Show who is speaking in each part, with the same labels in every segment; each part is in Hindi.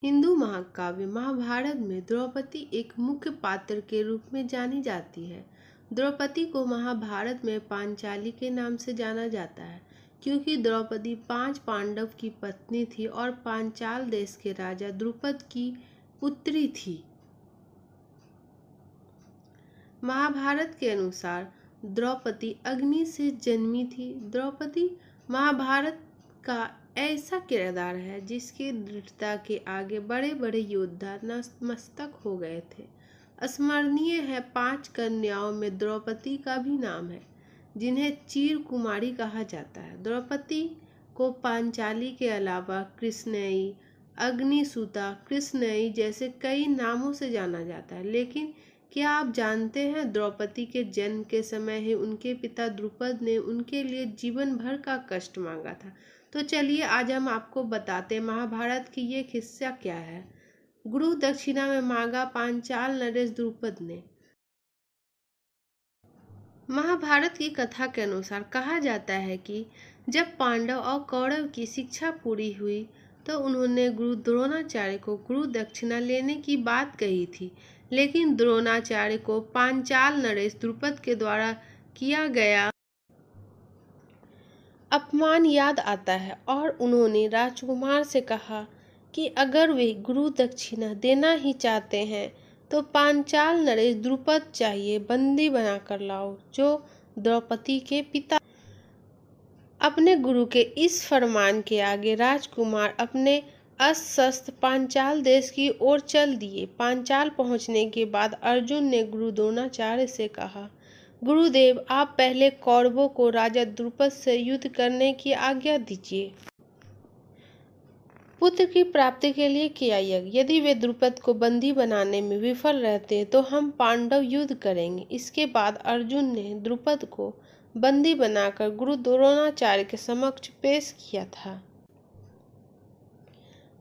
Speaker 1: हिंदू महाकाव्य महाभारत में द्रौपदी एक मुख्य पात्र के रूप में जानी जाती है। द्रौपदी को महाभारत में पांचाली के नाम से जाना जाता है क्योंकि द्रौपदी 5 पांडव की पत्नी थी और पांचाल देश के राजा द्रुपद की पुत्री थी। महाभारत के अनुसार द्रौपदी अग्नि से जन्मी थी। द्रौपदी महाभारत का ऐसा किरदार है जिसकी दृढ़ता के आगे बड़े बड़े योद्धा नतमस्तक हो गए थे। स्मरणीय है 5 कन्याओं में द्रौपदी का भी नाम है जिन्हें चीर कुमारी कहा जाता है। द्रौपदी को पांचाली के अलावा कृष्णेयी, अग्निसुता, कृष्णेयी जैसे कई नामों से जाना जाता है। लेकिन क्या आप जानते हैं द्रौपदी के जन्म के समय ही उनके पिता द्रुपद ने उनके लिए जीवन भर का कष्ट मांगा था। तो चलिए आज हम आपको बताते हैं महाभारत की ये किस्सा क्या है। गुरु दक्षिणा में मांगा पांचाल नरेश द्रुपद ने। महाभारत की कथा के अनुसार कहा जाता है कि जब पांडव और कौरव की शिक्षा पूरी हुई तो उन्होंने गुरु द्रोणाचार्य को गुरु दक्षिणा लेने की बात कही थी। लेकिन द्रोणाचार्य को पांचाल नरेश द्रुपद के द्वारा किया गया अपमान याद आता है और उन्होंने राजकुमार से कहा कि अगर वे गुरु दक्षिणा देना ही चाहते हैं तो पांचाल नरेश द्रुपद चाहिए बंदी बनाकर लाओ, जो द्रौपदी के पिता। अपने गुरु के इस फरमान के आगे राजकुमार अपने अस्वस्थ पांचाल देश की ओर चल दिए। पांचाल पहुंचने के बाद अर्जुन ने गुरु द्रोणाचार्य से कहा, गुरुदेव आप पहले कौरवों को राजा द्रुपद से युद्ध करने की आज्ञा दीजिए। पुत्र की प्राप्ति के लिए किया यज्ञ। यदि वे द्रुपद को बंदी बनाने में विफल रहते तो हम पांडव युद्ध करेंगे। इसके बाद अर्जुन ने द्रुपद को बंदी बनाकर गुरु द्रोणाचार्य के समक्ष पेश किया था।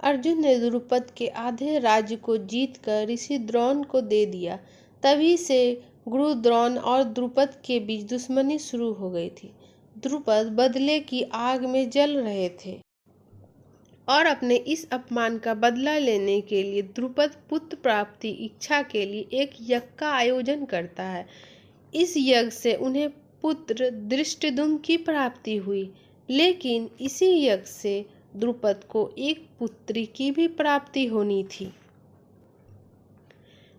Speaker 1: अर्जुन ने द्रुपद के आधे राज्य को जीतकर ऋषि द्रोण को दे दिया। तभी से गुरु द्रोण और द्रुपद के बीच दुश्मनी शुरू हो गई थी। द्रुपद बदले की आग में जल रहे थे और अपने इस अपमान का बदला लेने के लिए द्रुपद पुत्र प्राप्ति इच्छा के लिए एक यज्ञ का आयोजन करता है। इस यज्ञ से उन्हें पुत्र धृष्टद्युम्न की प्राप्ति हुई। लेकिन इसी यज्ञ से द्रुपद को एक पुत्री की भी प्राप्ति होनी थी।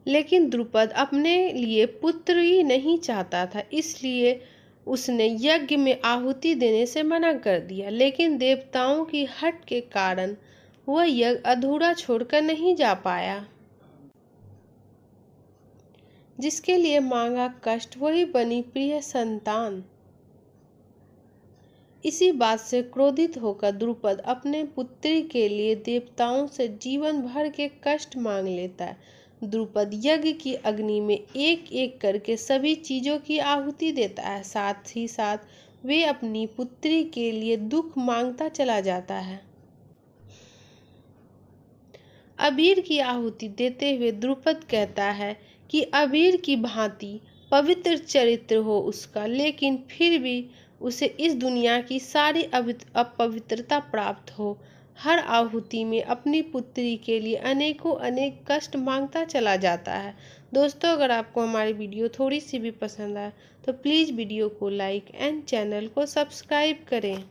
Speaker 1: लेकिन द्रुपद अपने लिए पुत्र ही नहीं चाहता था, इसलिए उसने यज्ञ में आहुति देने से मना कर दिया। लेकिन देवताओं की हट के कारण वह यज्ञ अधूरा छोड़कर नहीं जा पाया। जिसके लिए मांगा कष्ट वही बनी प्रिय संतान। इसी बात से क्रोधित होकर द्रुपद अपने पुत्री के लिए देवताओं से जीवन भर के कष्ट मांग लेता है। द्रुपद यज्ञ की अग्नि में एक एक करके सभी चीजों की आहुति देता है। साथ ही साथ वे अपनी पुत्री के लिए दुख मांगता चला जाता है। अबीर की आहुति देते हुए द्रुपद कहता है कि अबीर की भांति पवित्र चरित्र हो उसका, लेकिन फिर भी उसे इस दुनिया की सारी अपवित्रता प्राप्त हो। हर आहुति में अपनी पुत्री के लिए अनेकों अनेक कष्ट मांगता चला जाता है। दोस्तों अगर आपको हमारी वीडियो थोड़ी सी भी पसंद आए तो प्लीज़ वीडियो को लाइक एंड चैनल को सब्सक्राइब करें।